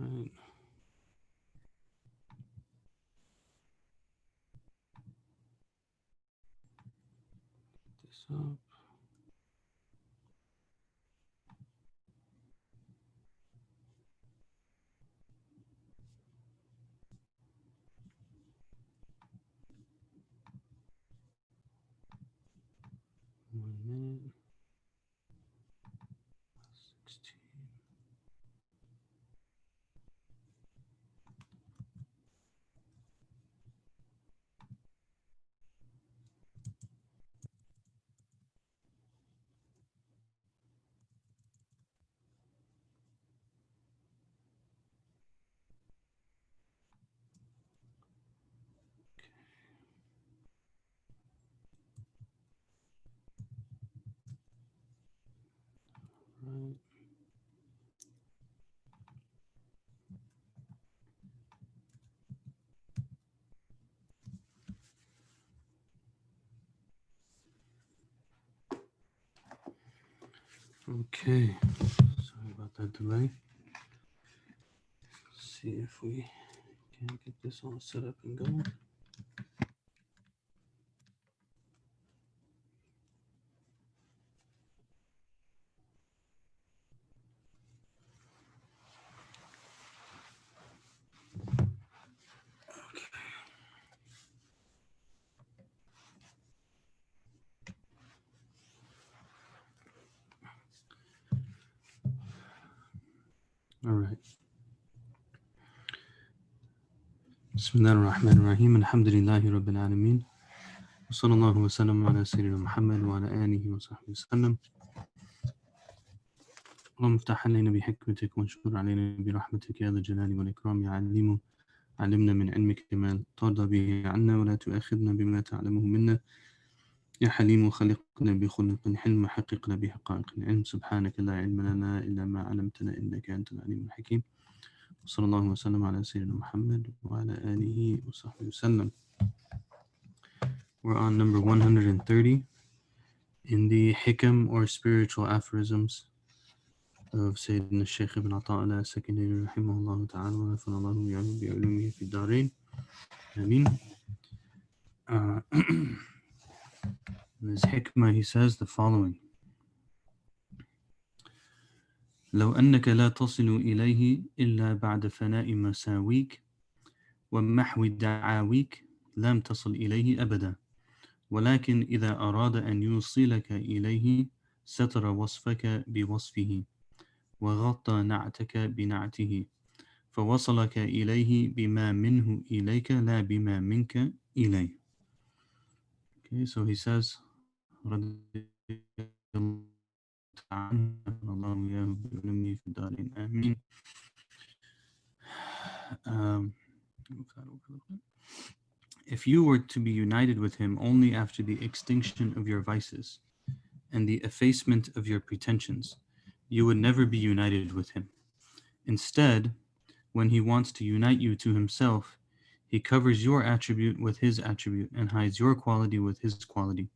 Right. This up. One minute. 16. Right. Okay. Sorry about that delay. Let's see if we can get this all set up and going. All right. Bismillah ar-Rahman ar-Rahim. Alhamdulillahi Rabbil Alameen. وصلى الله وسلم على سيدنا محمد وعلى آله وصحبه وسلم. اللهم افتح علينا بحكمتك وانشر علينا برحمتك يا ذا الجلال والإكرام يا عليم. علمنا من علمك ما ترضى به عنا ولا تؤاخذنا بما تعلمه منا يا حليم. خلقنا بخلق الحلم حققنا بحقائق العلم. سبحانك لا علم لنا إلا ما علمتنا إنك أنت العليم الحكيم. وصلى الله وسلم على سيدنا محمد وعلى آله وصحبه وسلم. We're on number 130 in the Hikam or spiritual aphorisms of Sayyidina Shaykh Ibn Ataillah, secondary rahimahullah ta'ala, wa nafa'allahu bi'ulumihi fi darain. Ameen. In his hikmah, he says the following: لو أنك لا تصل إليه إلا بعد فناء مساويك ومحو دعاويك لم تصل إليه أبدا، ولكن إذا أراد أن يوصلك إليه ستر وصفك بوصفه وغطى نعتك بنعته فوصلك إليه بما منه إليك لا بما منك إليه. Okay, so he says if you were to be united with him only after the extinction of your vices and the effacement of your pretensions, you would never be united with him. Instead, when he wants to unite you to himself, he covers your attribute with his attribute and hides your quality with his quality.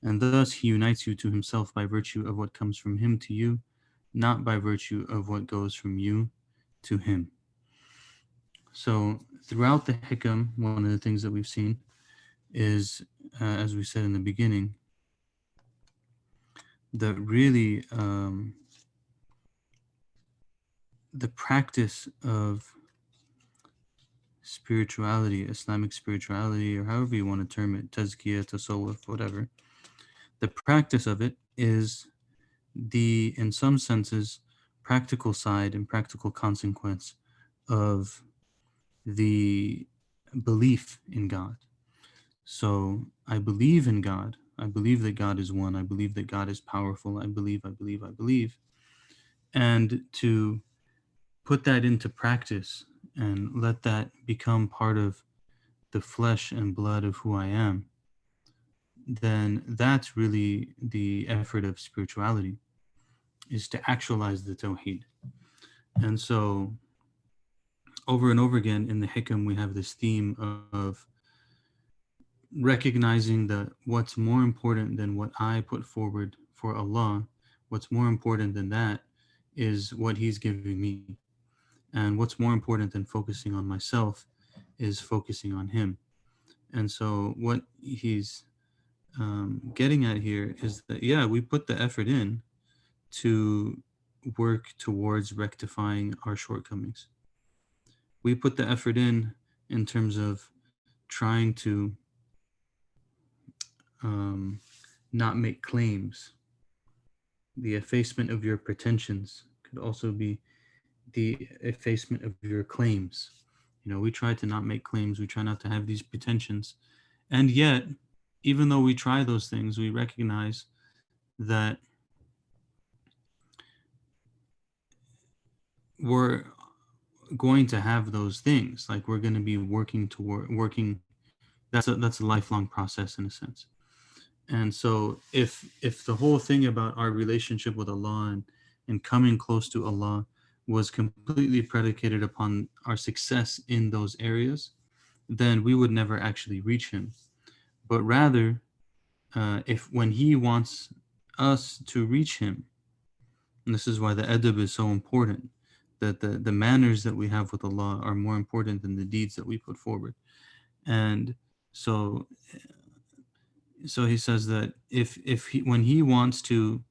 And thus he unites you to himself by virtue of what comes from him to you, not by virtue of what goes from you to him. So throughout the hikam, one of the things that we've seen is, as we said in the beginning, that really the practice of spirituality, Islamic spirituality, or however you want to term it, tazkiyah, tasawwuf, whatever, the practice of it is the, in some senses, practical side and practical consequence of the belief in God. So I believe in God. I believe that God is one. I believe that God is powerful. I believe. And to put that into practice and let that become part of the flesh and blood of who I am, then that's really the effort of spirituality, is to actualize the Tawheed. And so over and over again in the Hikam, we have this theme of recognizing that what's more important than what I put forward for Allah, what's more important than that is what He's giving me. And what's more important than focusing on myself is focusing on him. And so what he's getting at here is that, yeah, we put the effort in to work towards rectifying our shortcomings. We put the effort in terms of trying to um, not make claims. The effacement of your pretensions could also be the effacement of your claims. We try to not make claims. We try not to have these pretensions. And yet, even though we try those things, we recognize that we're going to have those things. Like, we're going to be working toward working. That's a lifelong process in a sense. And so if the whole thing about our relationship with Allah and coming close to Allah was completely predicated upon our success in those areas, then we would never actually reach him. But rather, if when he wants us to reach him, and this is why the adab is so important, that the manners that we have with Allah are more important than the deeds that we put forward. And so he says that if he, when he wants to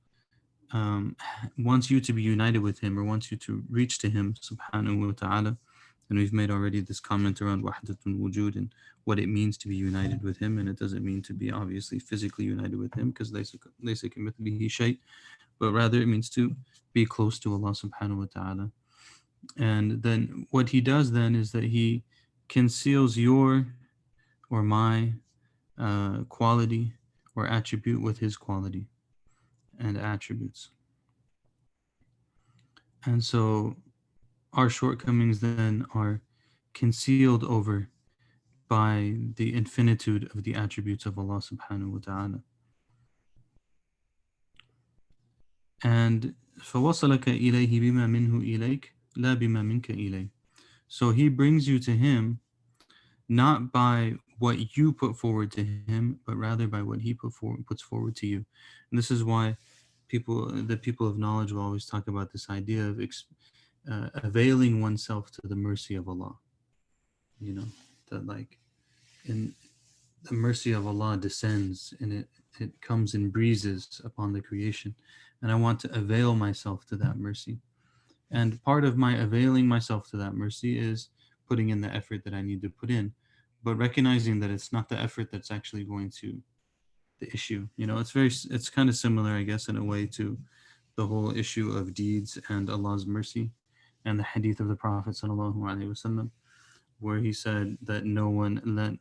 um, wants you to be united with him, or wants you to reach to him subhanahu wa ta'ala, and we've made already this comment around wahdatul wujud and what it means to be united with him, and it doesn't mean to be obviously physically united with him, because laysa kamithlihi shay, but rather it means to be close to Allah subhanahu wa ta'ala. And then what he does then is that he conceals your or my quality or attribute with his quality and attributes. And so our shortcomings then are concealed over by the infinitude of the attributes of Allah subhanahu wa ta'ala. And فَوَصَلَكَ إِلَيْهِ بِمَا مِنْهُ إِلَيْكَ لَا بِمَا مِنْكَ إِلَيْهِ. So he brings you to him not by what you put forward to him, but rather by what he puts forward to you. And this is why the people of knowledge will always talk about this idea of availing oneself to the mercy of Allah. That like in the mercy of Allah descends and it comes in breezes upon the creation. And I want to avail myself to that mercy. And part of my availing myself to that mercy is putting in the effort that I need to put in, but recognizing that it's not the effort that's actually going to the issue. It's kind of similar, I guess, in a way to the whole issue of deeds and Allah's mercy, and the hadith of the Prophet sallallahu alaihi wasallam, where he said that no one لن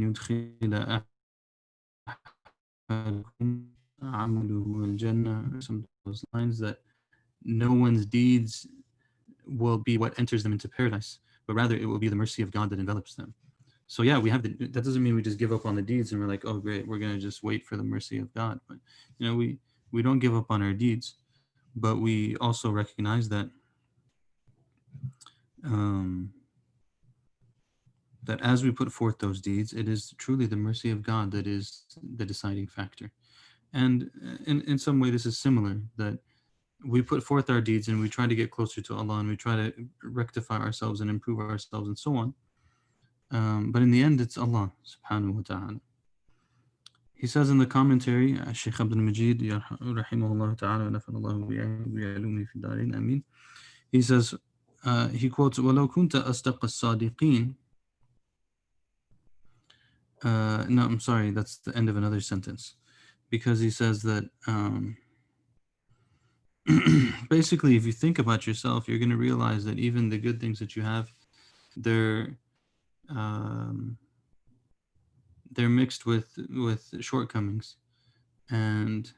يدخل أحدكم عمله الجنة, or some of those lines, that no one's deeds will be what enters them into paradise, but rather it will be the mercy of God that envelops them. So yeah, that doesn't mean we just give up on the deeds and we're like, oh great, we're gonna just wait for the mercy of God. But we don't give up on our deeds, but we also recognize that that as we put forth those deeds, it is truly the mercy of God that is the deciding factor. And in some way, this is similar, that we put forth our deeds and we try to get closer to Allah and we try to rectify ourselves and improve ourselves and so on. But in the end, it's Allah subhanahu wa ta'ala. He says in the commentary, Shaykh Abdul Majid, rahimahullah ta'ala, he says, he quotes, وَلَوْ كُنْتَ أَصْدَقَ الصَّادِقِينَ. No, I'm sorry, that's the end of another sentence. Because he says that basically, if you think about yourself, you're going to realize that even the good things that you have, they're mixed with shortcomings, and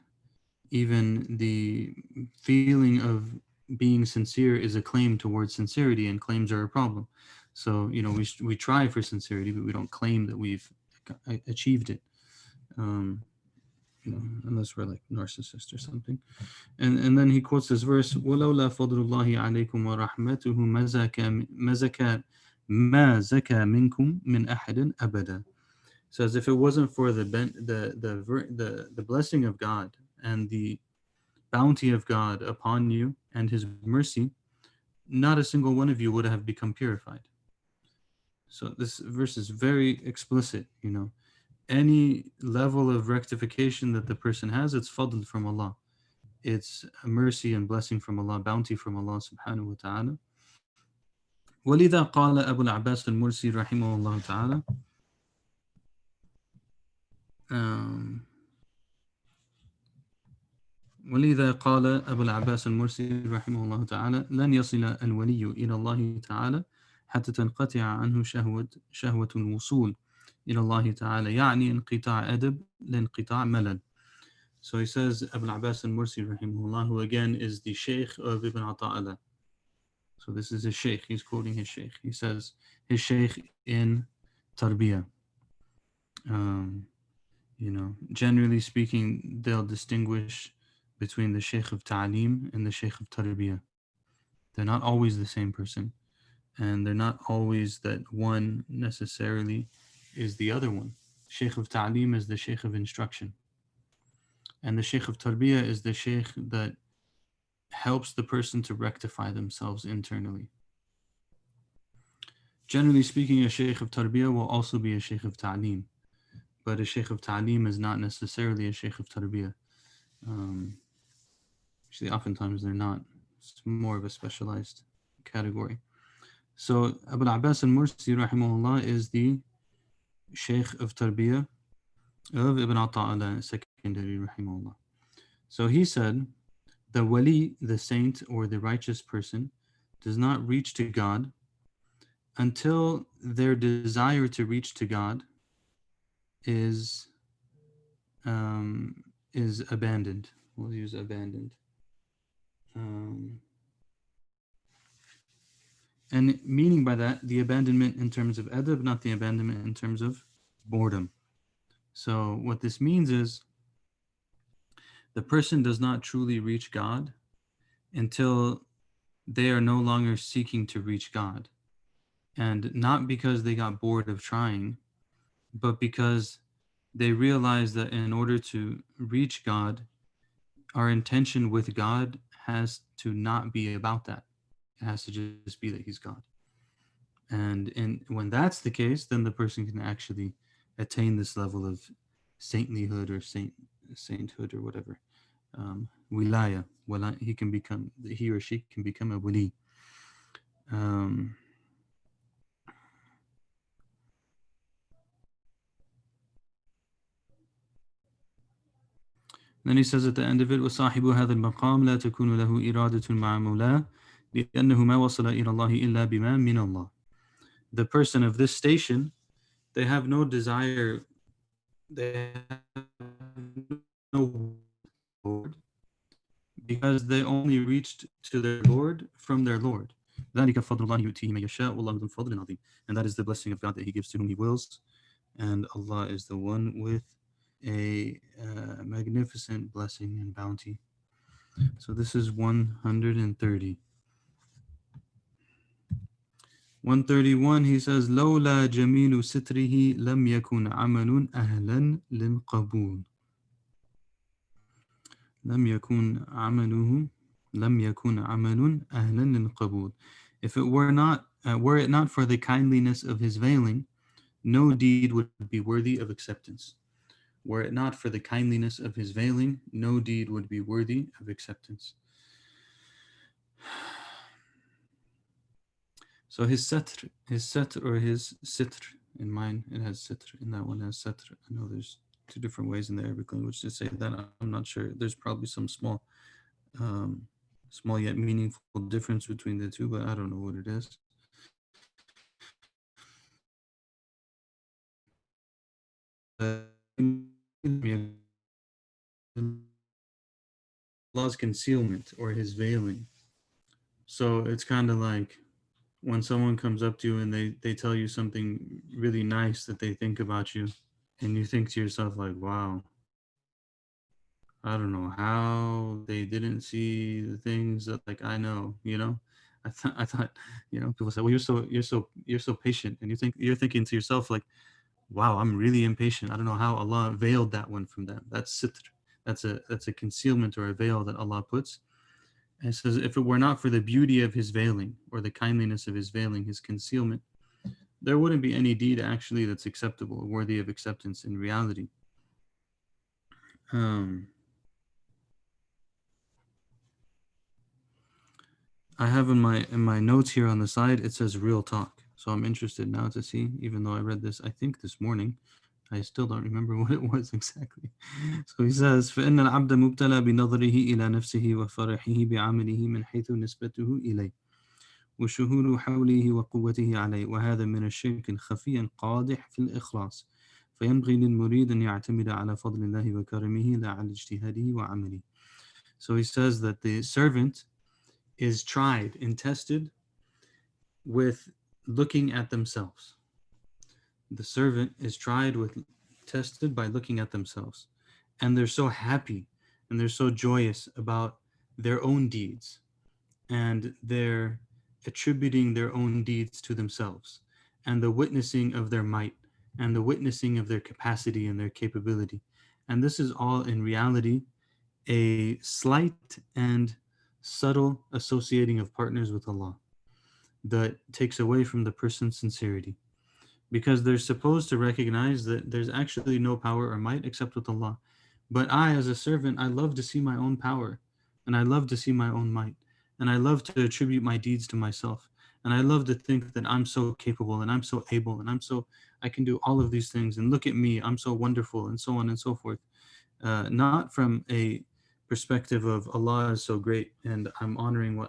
even the feeling of being sincere is a claim towards sincerity, and claims are a problem. So we try for sincerity, but we don't claim that we've achieved it. Unless we're like narcissists or something. And then he quotes this verse, وَلَوْلَا فَضْلُ اللَّهِ عَلَيْكُمْ وَرَحْمَتُهُ مَا زَكَى مِنْكُمْ مِنْ أَحَدٍ أَبَدًا. So as if it wasn't for the blessing of God and the bounty of God upon you and His mercy, not a single one of you would have become purified. So this verse is very explicit, you know. Any level of rectification that the person has, it's fadl from Allah. It's a mercy and blessing from Allah, bounty from Allah subhanahu wa ta'ala. ولذا قال أبو العباس المرسي رحمه الله تعالى ولذا قال أبو العباس المرسي رحمه الله تعالى لن يصل الولي إلى الله تعالى حتى تنقطع عنه شهوة الوصول إلى الله تعالى يعني انقطاع أدب لانقطاع ملل. So he says Abu al-Abbas al-Mursi rahimahullah, who again is the Shaykh of Ibn Ataillah. So this is his Shaykh, he's quoting his Shaykh. He says his Shaykh in Tarbiyah. You know, generally speaking, they'll distinguish between the Shaykh of Ta'aleem and the Shaykh of Tarbiyah. They're not always the same person, and they're not always that one necessarily is the other one. Shaykh of Ta'aleem is the Shaykh of instruction, and the Shaykh of Tarbiyah is the Shaykh that helps the person to rectify themselves internally. Generally speaking, a Shaykh of Tarbiyah will also be a Shaykh of Ta'aleem, but a Shaykh of Ta'aleem is not necessarily a Shaykh of Tarbiyah. Actually, oftentimes they're not. It's more of a specialized category. So Abu al-Abbas al-Mursi rahimahullah is the Shaykh of Tarbiyah of Ibn Ataillah secondary rahimahullah. So he said, the wali, the saint or the righteous person, does not reach to God until their desire to reach to God is abandoned. We'll use abandoned. And meaning by that, the abandonment in terms of adab, not the abandonment in terms of boredom. So what this means is the person does not truly reach God until they are no longer seeking to reach God. And not because they got bored of trying, but because they realize that in order to reach God, our intention with God has to not be about that. It has to just be that He's God. And when that's the case, then the person can actually attain this level of saintlyhood or sainthood or whatever. Wilaya. He or she can become a wali. Then he says at the end of it, وَصَاحِبُ هَذَا الْمَقَامِ لَا تَكُونُ لَهُ إِرَادَةٌ مَعَ مَوْلَاهِ لِأَنَّهُ مَا وَصَلَ إِلَى اللَّهِ إِلَّا بِمَا مِنَ اللَّهِ. The person of this station, they have no desire, they have no Lord, because they only reached to their Lord from their Lord. ذَلِكَ فَضْلُ اللَّهِ يُؤْتِيهِ مَن يَشَاءُ وَاللَّهُ ذُو الْفَضْلِ الْعَظِيمِ. And that is the blessing of God that He gives to whom He wills, and Allah is the one with a magnificent blessing and bounty. So this is 130. 131, he says, لولا جميل ستره لم يكن عمل أهلا للقبول. لم يكن عمل أهلا للقبول. If it were it not for the kindliness of his veiling, no deed would be worthy of acceptance. Were it not for the kindliness of his veiling, no deed would be worthy of acceptance. So his satr or his sitr, in mine it has sitr, in that one has satr. I know there's two different ways in the Arabic language to say that. I'm not sure. There's probably some small yet meaningful difference between the two, but I don't know what it is. Allah's concealment or His veiling. So it's kind of like when someone comes up to you and they tell you something really nice that they think about you, and you think to yourself like, wow, I don't know how they didn't see the things that like I know, you know. I thought, you know, people say, well, you're so patient, and you're thinking to yourself like, wow, I'm really impatient. I don't know how Allah veiled that one from them. That's sitr. That's a concealment or a veil that Allah puts. And it says, if it were not for the beauty of his veiling or the kindliness of his veiling, his concealment, there wouldn't be any deed actually that's acceptable or worthy of acceptance in reality. I have in my notes here on the side, it says real talk. So I'm interested now to see, even though I read this, I think this morning, I still don't remember what it was exactly. So he says, فَإِنَّ الْعَبْدَ مُبْتَلَى بِنَظْرِهِ إِلَى نَفْسِهِ وَفَرَحِهِ بِعَمَلِهِ مِنْ حَيْثُ نِسْبَتُهُ إِلَيْهِ وشهود حوله وقوته عليه وهذا من الشرك خفي قادح في الإخلاص فينبغي للمريد أن يعتمد على فضل الله وكرمه لا على اجتهاده وعمله. So he says that the servant is tried and tested with looking at themselves. The servant is tried with tested by looking at themselves, and they're so happy and they're so joyous about their own deeds, and they're attributing their own deeds to themselves, and the witnessing of their might, and the witnessing of their capacity and their capability. And this is all in reality a slight and subtle associating of partners with Allah that takes away from the person's sincerity, because they're supposed to recognize that there's actually no power or might except with Allah. But I, as a servant, I love to see my own power, and I love to see my own might, and I love to attribute my deeds to myself, and I love to think that I'm so capable, and I'm so able, and I can do all of these things, and look at me, I'm so wonderful, and so on and so forth. Not from a perspective of Allah is so great, and I'm honoring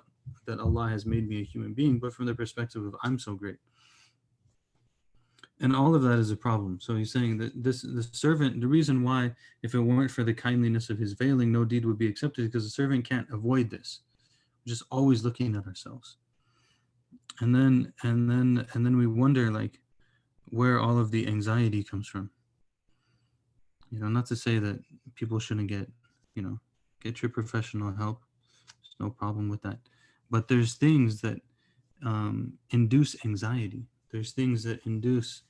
that Allah has made me a human being, but from the perspective of I'm so great. And all of that is a problem. So he's saying that the servant, the reason why, if it weren't for the kindliness of his veiling, no deed would be accepted, because the servant can't avoid this. We're just always looking at ourselves. And then we wonder, like, where all of the anxiety comes from. Not to say that people shouldn't get your professional help. There's no problem with that. But there's things that induce anxiety. There's things that induce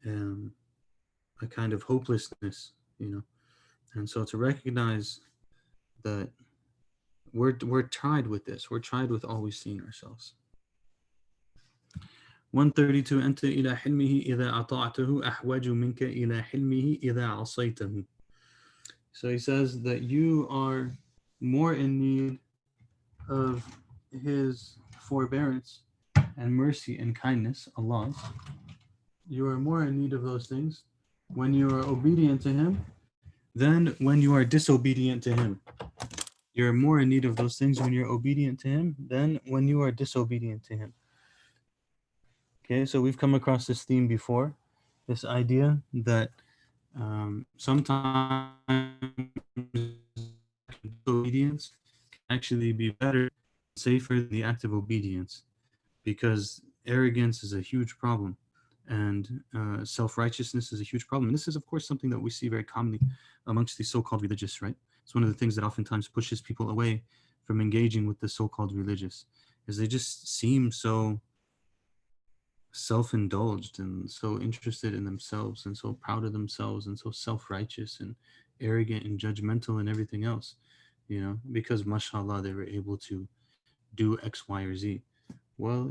a kind of hopelessness, and so to recognize that we're tried with this. We're tried with always seeing ourselves. 132 أنت إلى حلمه إذا أطعته أحوج منك إلى حلمه إذا عصيته. So he says that you are more in need of his forbearance and mercy and kindness, Allah's. You are more in need of those things when you are obedient to him than when you are disobedient to him. You're more in need of those things when you're obedient to him than when you are disobedient to him. Okay, so we've come across this theme before, this idea that sometimes obedience can actually be better, safer than the act of obedience, because arrogance is a huge problem, and self-righteousness is a huge problem. And this is, of course, something that we see very commonly amongst the so-called religious, right? It's one of the things that oftentimes pushes people away from engaging with the so-called religious, is they just seem so self-indulged and so interested in themselves and so proud of themselves and so self-righteous and arrogant and judgmental and everything else, because mashallah they were able to do X, Y, or Z. Well,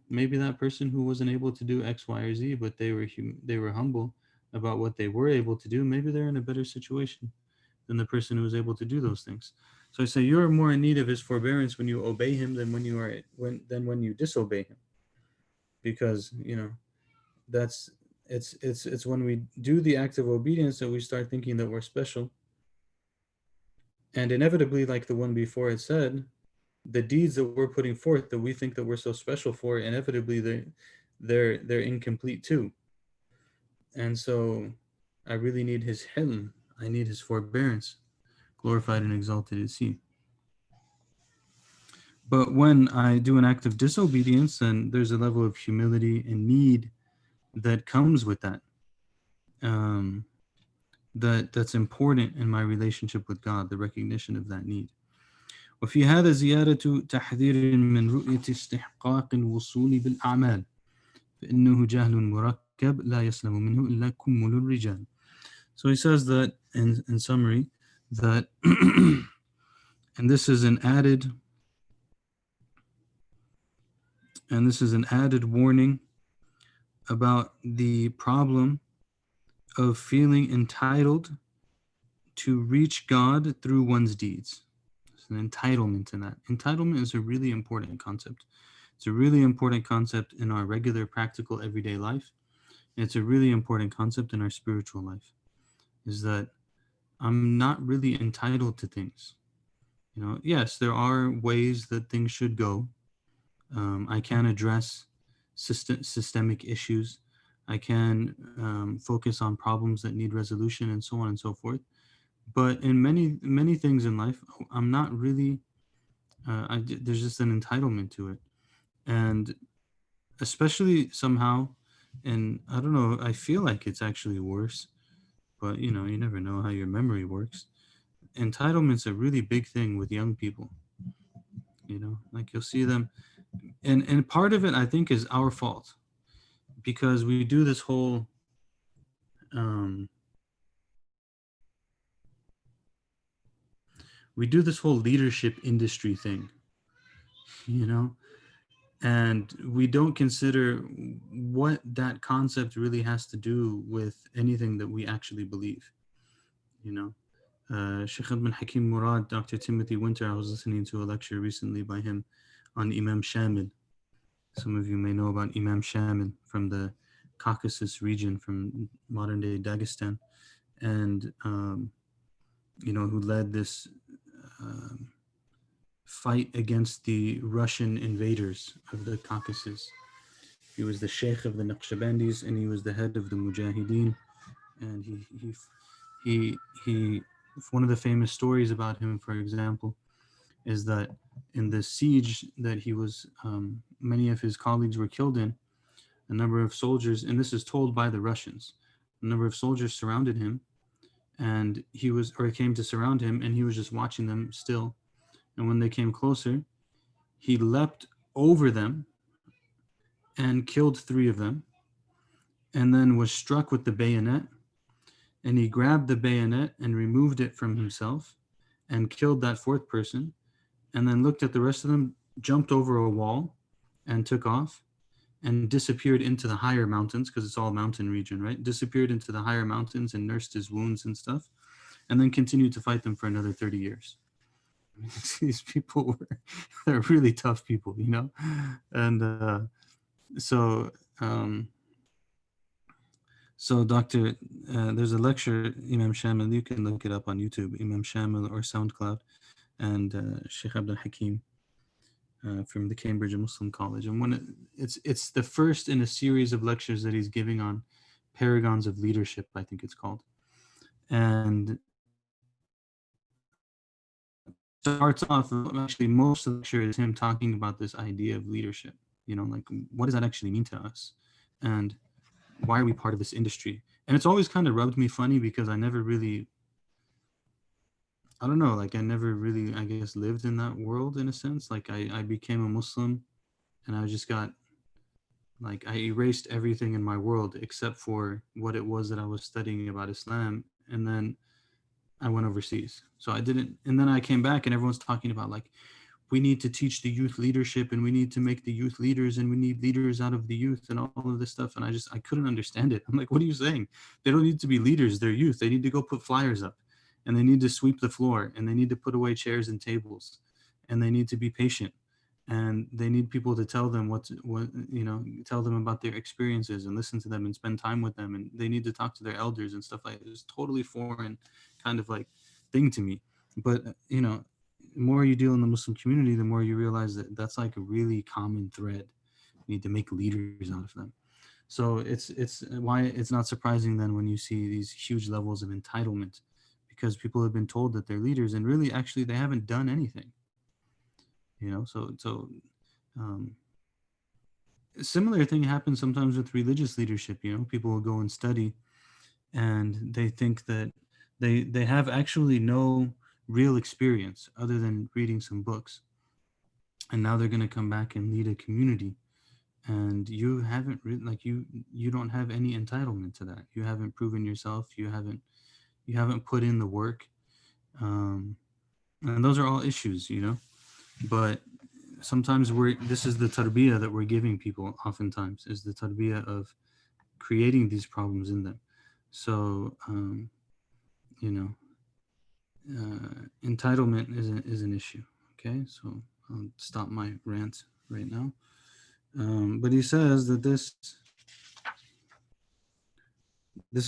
maybe that person who wasn't able to do X, Y, or Z, but they were humble about what they were able to do, maybe they're in a better situation than the person who was able to do those things. So I say you're more in need of his forbearance when you obey him than when you disobey him, because it's when we do the act of obedience that we start thinking that we're special, and inevitably, like the one before it said, the deeds that we're putting forth that we think that we're so special for, inevitably they're incomplete too. And so I really need his hilm. I need his forbearance. Glorified and exalted is he. But when I do an act of disobedience, then there's a level of humility and need that comes with that. That's important in my relationship with God, the recognition of that need. وفي هذا زيادة تحذير من رؤية استحقاق الوصول بالأعمال فإنه جهل مركب لا يسلم منه إلا كمل الرجال. So he says that in summary, that and this is an added warning about the problem of feeling entitled to reach God through one's deeds. There's an entitlement in that. Entitlement is a really important concept. It's a really important concept in our regular, practical, everyday life. And it's a really important concept in our spiritual life. Is that I'm not really entitled to things. Yes, there are ways that things should go. I can address systemic issues. I can focus on problems that need resolution and so on and so forth. But in many things in life, I'm not really. There's just an entitlement to it, and especially somehow, and I don't know. I feel like it's actually worse, but you never know how your memory works. Entitlement's a really big thing with young people. Like you'll see them, and part of it I think is our fault because um, we do this whole leadership industry thing, you know, and we don't consider what that concept really has to do with anything that we actually believe. You know, Sheikh Ibn Hakim Murad, Dr. Timothy Winter, I was listening to a lecture recently by him on Imam Shamil. Some of you may know about Imam Shamil from the Caucasus region, from modern day Dagestan, and who led this um, fight against the Russian invaders of the Caucasus. He was the Sheikh of the Naqshbandis, and he was the head of the Mujahideen. And he one of the famous stories about him, for example, is that in the siege that he was, many of his colleagues were killed in, a number of soldiers, and this is told by the Russians, a number of soldiers surrounded him, and came to surround him, and he was just watching them still. And when they came closer, he leapt over them and killed 3 of them, and then was struck with the bayonet. And he grabbed the bayonet and removed it from himself and killed that 4th person, and then looked at the rest of them, jumped over a wall and took off and disappeared into the higher mountains, because it's all mountain region, right? Disappeared into the higher mountains and nursed his wounds and stuff, and then continued to fight them for another 30 years. These people they're really tough people, And so um, Doctor, there's a lecture, Imam Shamil, you can look it up on YouTube, Imam Shamil or SoundCloud, and Sheikh Abdul Hakim from the Cambridge Muslim College. And it's the first in a series of lectures that he's giving on paragons of leadership, I think it's called. And starts off, actually most of the lecture is him talking about this idea of leadership. Like, what does that actually mean to us? And why are we part of this industry? And it's always kind of rubbed me funny because I never really, I don't know, like I never really, I guess, lived in that world in a sense. Like I became a Muslim and I just got, like, I erased everything in my world except for what it was that I was studying about Islam. And then I went overseas. So I didn't, and then I came back and everyone's talking about like, we need to teach the youth leadership and we need to make the youth leaders and we need leaders out of the youth and all of this stuff. And I couldn't understand it. I'm like, what are you saying? They don't need to be leaders. They're youth. They need to go put flyers up and they need to sweep the floor and they need to put away chairs and tables and they need to be patient and they need people to tell them tell them about their experiences and listen to them and spend time with them. And they need to talk to their elders and stuff like that. It's totally foreign kind of like thing to me. But, the more you deal in the Muslim community, the more you realize that that's like a really common thread. You need to make leaders out of them. So it's why it's not surprising then when you see these huge levels of entitlement, because people have been told that they're leaders and really actually they haven't done anything. Um, a similar thing happens sometimes with religious leadership. People will go and study and they think that they have actually no real experience other than reading some books, and now they're going to come back and lead a community, and you haven't like you don't have any entitlement to that. You haven't proven yourself. You haven't put in the work, Um, and those are all issues, but sometimes this is the tarbiyah that we're giving people oftentimes, is the tarbiyah of creating these problems in them. So, you know, entitlement is an issue. Okay, so I'll stop my rant right now. But he says that this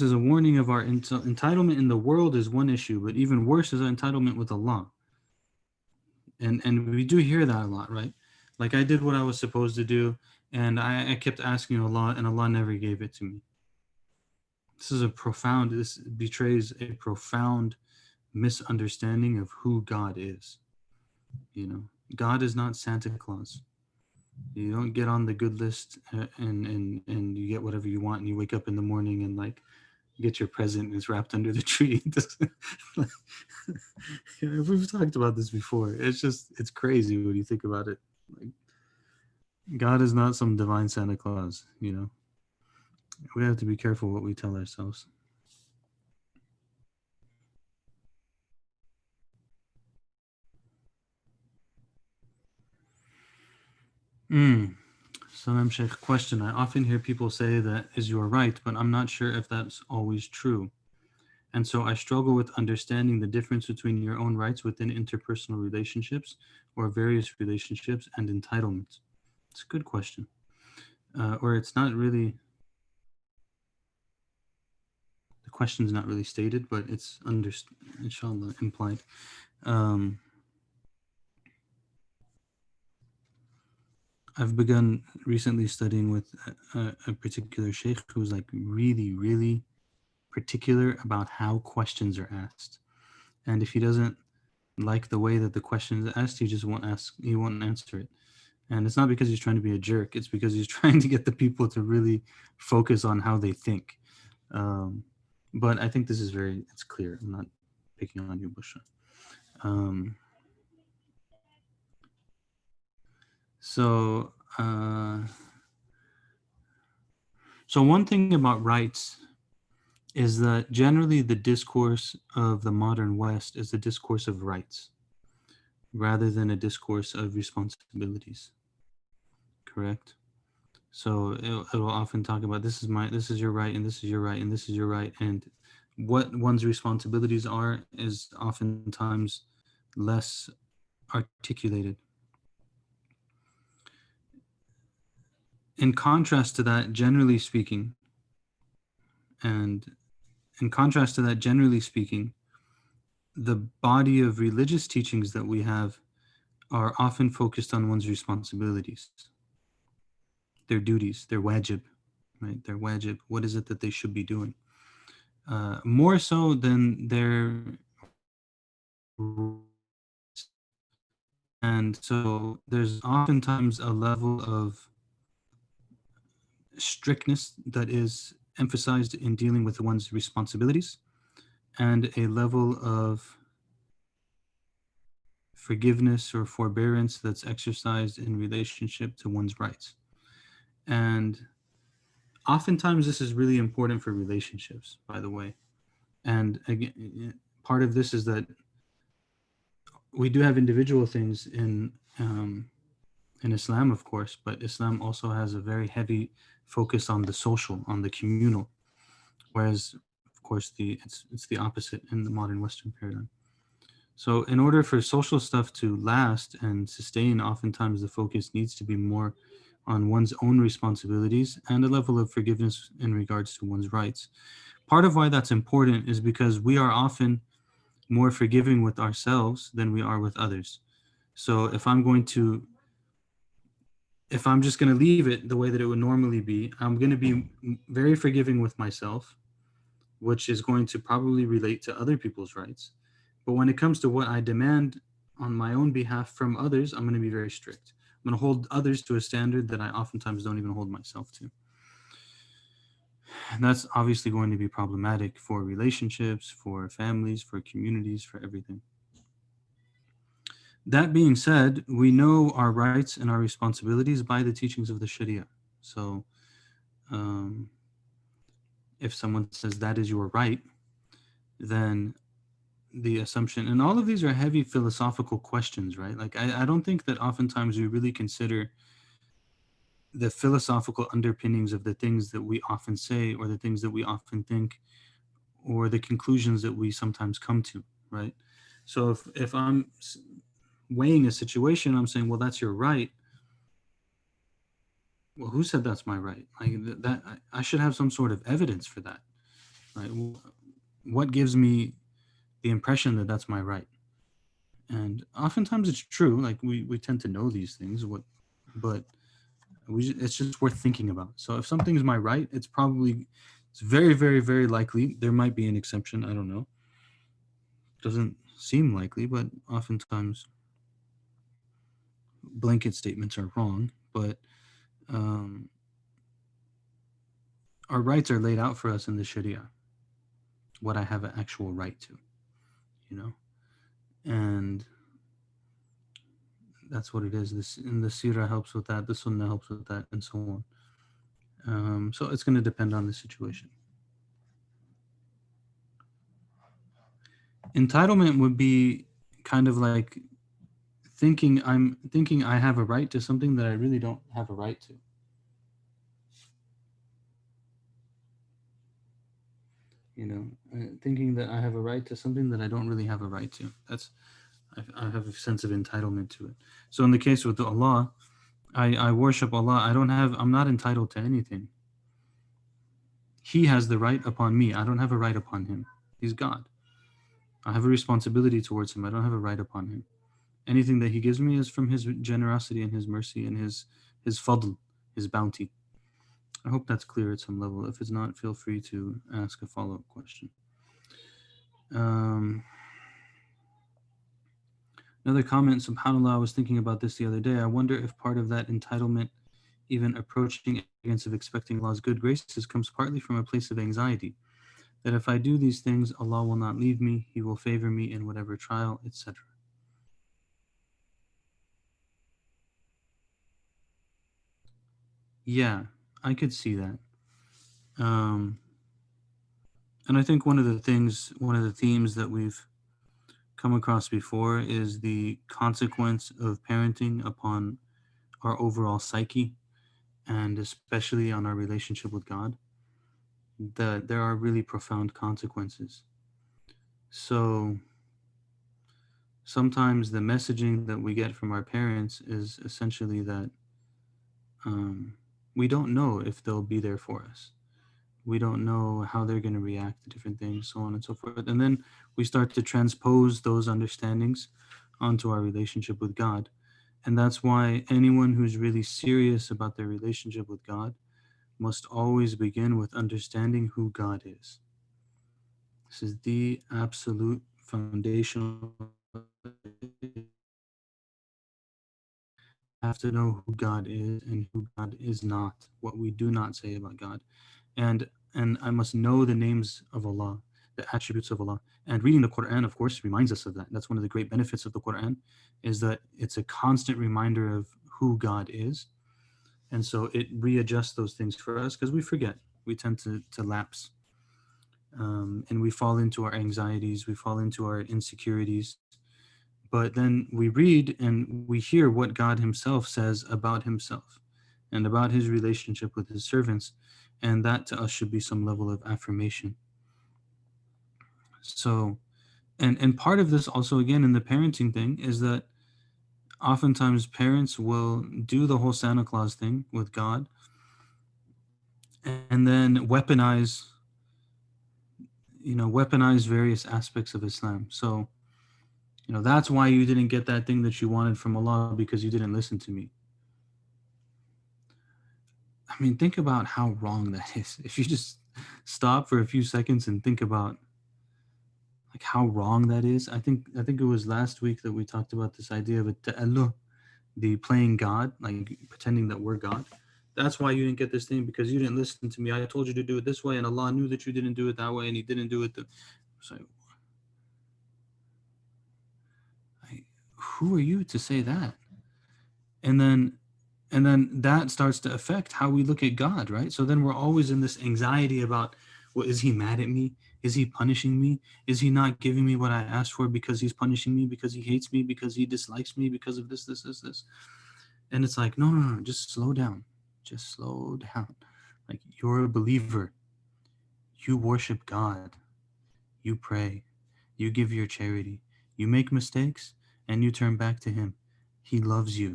is a warning of our entitlement in the world is one issue, but even worse is our entitlement with Allah. And we do hear that a lot, right? Like, I did what I was supposed to do, and I kept asking Allah, and Allah never gave it to me. This betrays a profound misunderstanding of who God is. God is not Santa Claus. You don't get on the good list, and you get whatever you want, and you wake up in the morning and like get your present and it's wrapped under the tree. We've talked about this before. It's crazy when you think about it. Like, God is not some divine Santa Claus. We have to be careful what we tell ourselves. Salam Sheikh, question. I often hear people say that is your right, but I'm not sure if that's always true. And so I struggle with understanding the difference between your own rights within interpersonal relationships or various relationships and entitlements. It's a good question. Or it's not really, the question's not really stated, but it's inshallah implied. I've begun recently studying with a particular sheikh who's like really, really particular about how questions are asked. And if he doesn't like the way that the question is asked, he won't answer it. And it's not because he's trying to be a jerk, it's because he's trying to get the people to really focus on how they think. But I think this is it's clear. I'm not picking on you, Bushra. So, so one thing about rights is that generally the discourse of the modern West is the discourse of rights rather than a discourse of responsibilities. Correct? So it'll often talk about this is your right, and this is your right, and this is your right, and what one's responsibilities are is oftentimes less articulated. In contrast to that, generally speaking, and in contrast to that, generally speaking, the body of religious teachings that we have are often focused on one's responsibilities, their duties, their wajib, right? Their wajib. What is it that they should be doing? More so than their. And so there's oftentimes a level of strictness that is emphasized in dealing with one's responsibilities, and a level of forgiveness or forbearance that's exercised in relationship to one's rights. And oftentimes this is really important for relationships, by the way. And again, part of this is that we do have individual things in Islam, of course, but Islam also has a very heavy focus on the social, on the communal, whereas, of course, it's the opposite in the modern Western paradigm. So in order for social stuff to last and sustain, oftentimes the focus needs to be more on one's own responsibilities and a level of forgiveness in regards to one's rights. Part of why that's important is because we are often more forgiving with ourselves than we are with others. So if I'm just going to leave it the way that it would normally be, I'm going to be very forgiving with myself, which is going to probably relate to other people's rights. But when it comes to what I demand on my own behalf from others, I'm going to be very strict. I'm going to hold others to a standard that I oftentimes don't even hold myself to. And that's obviously going to be problematic for relationships, for families, for communities, for everything. That being said, we know our rights and our responsibilities by the teachings of the Sharia. So if someone says that is your right, then the assumption, and all of these are heavy philosophical questions, right? Like I don't think that oftentimes we really consider the philosophical underpinnings of the things that we often say or the things that we often think or the conclusions that we sometimes come to, right? So if I'm weighing a situation, I'm saying, well, that's your right. Well, who said that's my right? Like that I should have some sort of evidence for that, right? What gives me the impression that that's my right? And oftentimes it's true. Like we tend to know these things, but it's just worth thinking about. So if something's my right, it's very, very, very likely. There might be an exception. I don't know. Doesn't seem likely, but oftentimes blanket statements are wrong. But um, our rights are laid out for us in the Sharia. What I have an actual right to, you know, and that's what it is. This in the Sirah helps with that. The Sunnah helps with that, and so on. So it's going to depend on the situation. Entitlement would be kind of like thinking I have a right to something that I really don't have a right to. You know, thinking that I have a right to something that I don't really have a right to. I have a sense of entitlement to it. So in the case with Allah, I worship Allah. I'm not entitled to anything. He has the right upon me. I don't have a right upon him. He's God. I have a responsibility towards him. I don't have a right upon him. Anything that he gives me is from his generosity and his mercy and his fadl, his bounty. I hope that's clear at some level. If it's not, feel free to ask a follow-up question. Another comment, subhanAllah, I was thinking about this the other day. I wonder if part of that entitlement, even approaching against of expecting Allah's good graces, comes partly from a place of anxiety. That if I do these things, Allah will not leave me, He will favor me in whatever trial, etc. Yeah, I could see that. And I think one of the themes that we've come across before is the consequence of parenting upon our overall psyche and especially on our relationship with God, that there are really profound consequences. So sometimes the messaging that we get from our parents is essentially that we don't know if they'll be there for us. We don't know how they're going to react to different things, so on and so forth. And then we start to transpose those understandings onto our relationship with God. And that's why anyone who's really serious about their relationship with God must always begin with understanding who God is. This is the absolute foundational. You have to know who God is and who God is not, what we do not say about God. And I must know the names of Allah, the attributes of Allah. And reading the Quran, of course, reminds us of that. That's one of the great benefits of the Quran, is that it's a constant reminder of who God is. And so it readjusts those things for us because we forget. We tend to lapse. And we fall into our anxieties, we fall into our insecurities. But then we read and we hear what God Himself says about Himself and about His relationship with His servants. And that to us should be some level of affirmation. So, and part of this also, again, in the parenting thing, is that oftentimes parents will do the whole Santa Claus thing with God and then weaponize various aspects of Islam. So, that's why you didn't get that thing that you wanted from Allah, because you didn't listen to me. I mean, think about how wrong that is. If you just stop for a few seconds and think about like how wrong that is. I think it was last week that we talked about this idea of ta'alluh, the playing God, like pretending that we're God. That's why you didn't get this thing, because you didn't listen to me. I told you to do it this way, and Allah knew that you didn't do it that way, and He didn't do it. So, who are you to say that? And then that starts to affect how we look at God, right? So then we're always in this anxiety about, well, is He mad at me? Is he punishing me? Is he not giving me what I asked for because he's punishing me, because he hates me, because he dislikes me, because of this? And it's like, no, no, no, just slow down. Just slow down. Like, you're a believer. You worship God. You pray. You give your charity. You make mistakes and you turn back to him. He loves you.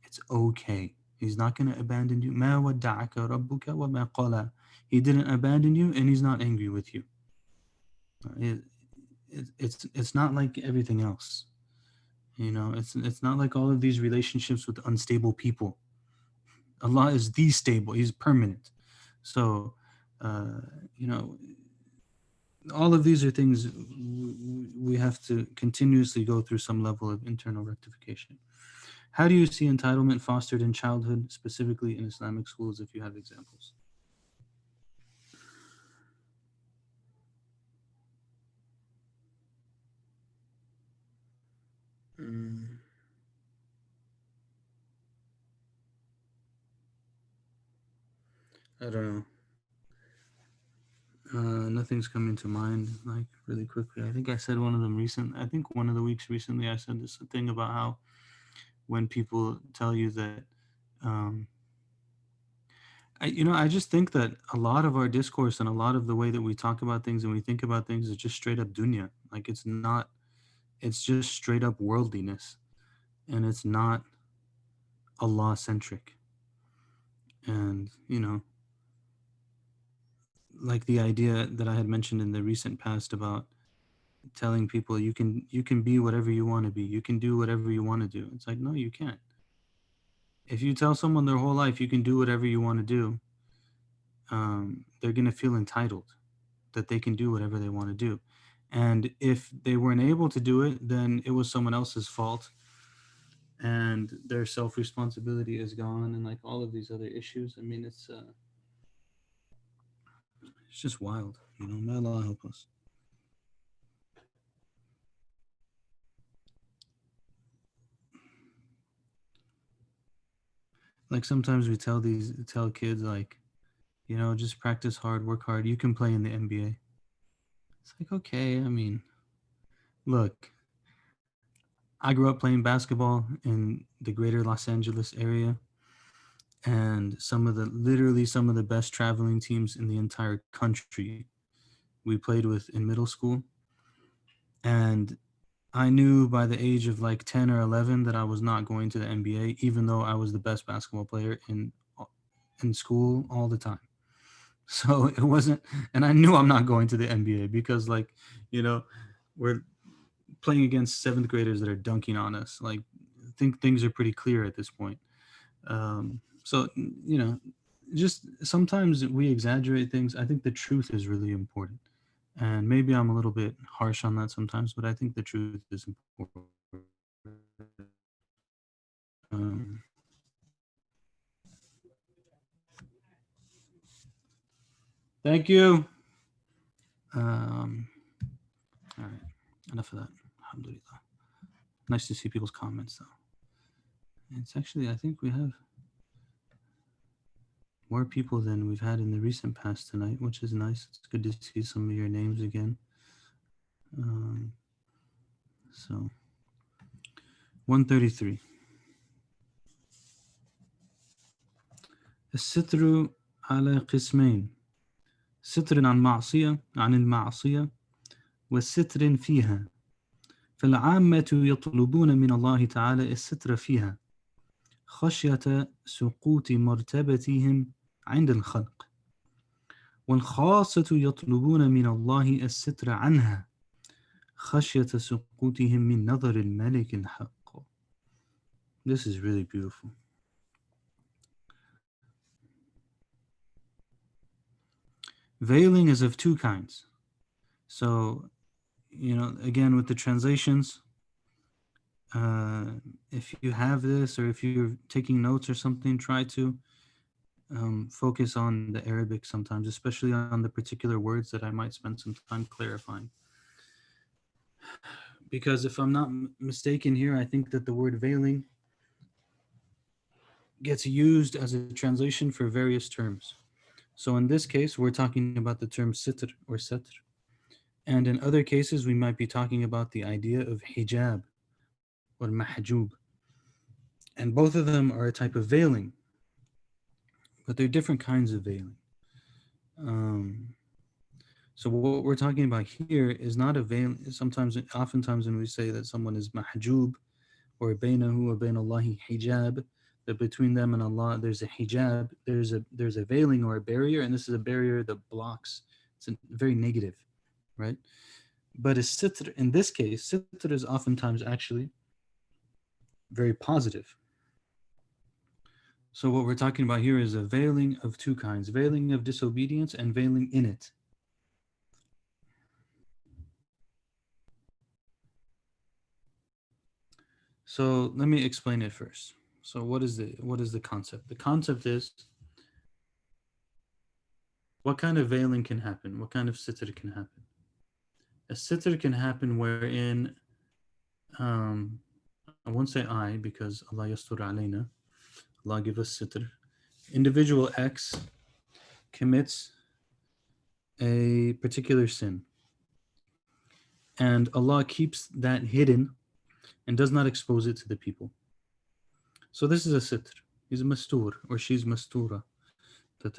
It's okay. He's not going to abandon you. ما ودعك ربك وما قلى. He didn't abandon you and he's not angry with you. It, it's not like everything else. You know, it's not like all of these relationships with unstable people. Allah is the stable. He's permanent. So, uh, you know, all of these are things we have to continuously go through some level of internal rectification. How do you see entitlement fostered in childhood, specifically in Islamic schools, if you have examples? I don't know. Nothing's coming to mind like really quickly. I think I said one of them recent. I think one of the weeks recently I said this thing about how when people tell you that, um, I just think that a lot of our discourse and a lot of the way that we talk about things and we think about things is just straight up dunya. Like, it's not. It's just straight up worldliness, and it's not Allah centric. And like the idea that I had mentioned in the recent past about telling people you can be whatever you want to be, you can do whatever you want to do. It's like, no, you can't. If you tell someone their whole life you can do whatever you want to do, they're gonna feel entitled that they can do whatever they want to do. And if they weren't able to do it, then it was someone else's fault, and their self responsibility is gone, and like all of these other issues. I mean, it's just wild. May Allah help us. Like, sometimes we tell kids, like, just practice hard, work hard. You can play in the NBA. It's like, okay, I mean, look, I grew up playing basketball in the greater Los Angeles area, and literally some of the best traveling teams in the entire country we played with in middle school. And I knew by the age of like 10 or 11 that I was not going to the NBA, even though I was the best basketball player in school all the time. So it wasn't, and I knew I'm not going to the NBA because, like, we're playing against seventh graders that are dunking on us. Like, I think things are pretty clear at this point. So, just sometimes we exaggerate things. I think the truth is really important. And maybe I'm a little bit harsh on that sometimes, but I think the truth is important. Um, Thank you. All right, enough of that. Alhamdulillah. Nice to see people's comments, though. It's actually, I think we have more people than we've had in the recent past tonight, which is nice. It's good to see some of your names again. So, 133. الستر على قسمين: ستر عن المعصية والستر فيها. فالعامة يطلبون من الله تعالى الستر فيها خشية سقوط مرتبتهم عند الخلق، والخاصة يطلبون من الله الستر عنها خشية سقوطهم من نظر الملك الحق. This is really beautiful. Veiling is of two kinds. So, again, with the translations, if you have this, or if you're taking notes or something, try to focus on the Arabic sometimes, especially on the particular words that I might spend some time clarifying. Because if I'm not mistaken here, I think that the word veiling gets used as a translation for various terms. So in this case, we're talking about the term sitr or satr. And in other cases, we might be talking about the idea of hijab or mahjub. And both of them are a type of veiling, but they're different kinds of veiling. Um, so what we're talking about here is not a veil. Oftentimes when we say that someone is mahjub or bainahu wa bain Allahi hijab, that between them and Allah there's a hijab, there's a veiling or a barrier, and this is a barrier that blocks. It's very negative, right? But a sitr, in this case, sitr is oftentimes actually very positive. So what we're talking about here is a veiling of two kinds, veiling of disobedience and veiling in it. So let me explain it first. So what is the concept? The concept is, what kind of veiling can happen? What kind of sitr can happen? A sitr can happen wherein, I won't say I, because Allah yastur alayna, Allah give us sitr. Individual X commits a particular sin, and Allah keeps that hidden and does not expose it to the people. So this is a sitr. He's a mastur, or she's mastura, that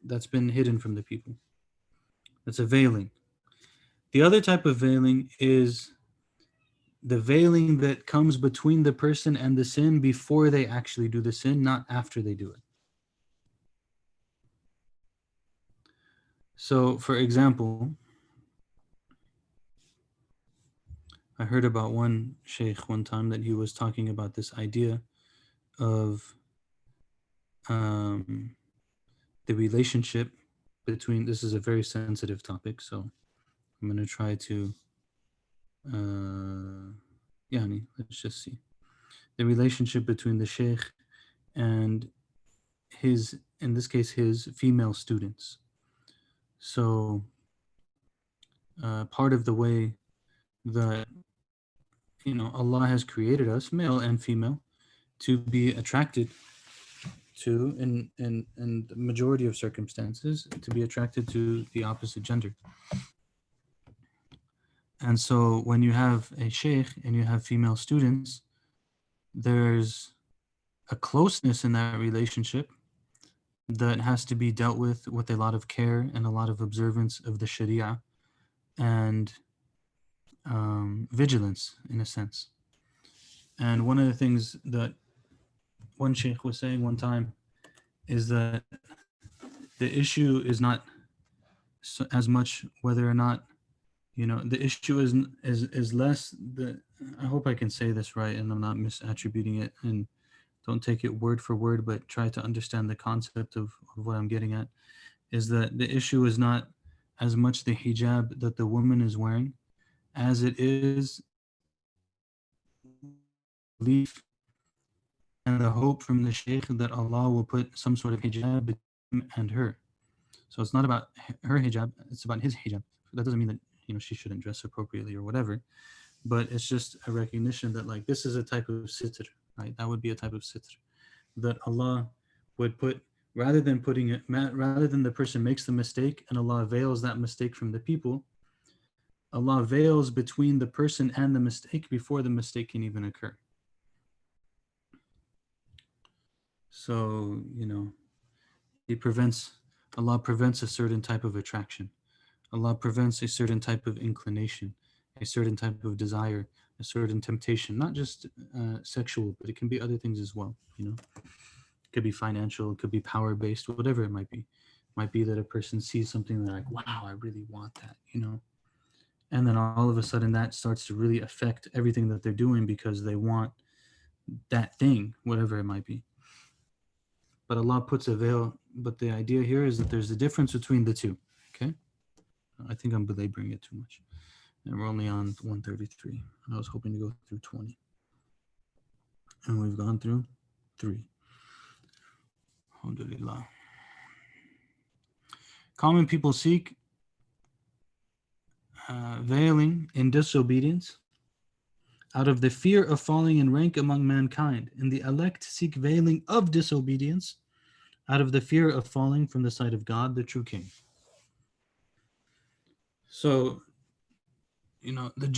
that's been hidden from the people. That's a veiling. The other type of veiling is the veiling that comes between the person and the sin before they actually do the sin, not after they do it. So, for example, I heard about one sheikh one time that he was talking about this idea of the relationship between, this is a very sensitive topic, so I'm going to try to, let's just see. The relationship between the sheikh and his, in this case, his female students. So part of the way that, Allah has created us, male and female, to be attracted to, in the majority of circumstances, to be attracted to the opposite gender. And so when you have a sheikh and you have female students, there's a closeness in that relationship that has to be dealt with a lot of care and a lot of observance of the Sharia and vigilance, in a sense. And one of the things that one sheikh was saying one time is that the issue is not as much whether or not, the issue is less the, I hope I can say this right and I'm not misattributing it, and don't take it word for word, but try to understand the concept of what I'm getting at, is that the issue is not as much the hijab that the woman is wearing as it is belief and the hope from the sheikh that Allah will put some sort of hijab between him and her. So it's not about her hijab, it's about his hijab. That doesn't mean that, she shouldn't dress appropriately or whatever, but it's just a recognition that, like, this is a type of sitr, right? That would be a type of sitr that Allah would put, rather than the person makes the mistake and Allah veils that mistake from the people, Allah veils between the person and the mistake before the mistake can even occur. So, Allah prevents a certain type of attraction. Allah prevents a certain type of inclination, a certain type of desire, a certain temptation, not just sexual, but it can be other things as well. It could be financial, it could be power-based, whatever it might be. It might be that a person sees something, they're like, wow, I really want that, And then all of a sudden that starts to really affect everything that they're doing because they want that thing, whatever it might be. But Allah puts a veil, but the idea here is that there's a difference between the two, okay? I think I'm belaboring it too much. And we're only on 133. And I was hoping to go through 20. And we've gone through 3. Alhamdulillah. Common people seek veiling in disobedience out of the fear of falling in rank among mankind. And the elect seek veiling of disobedience out of the fear of falling from the sight of God, the true King. So, the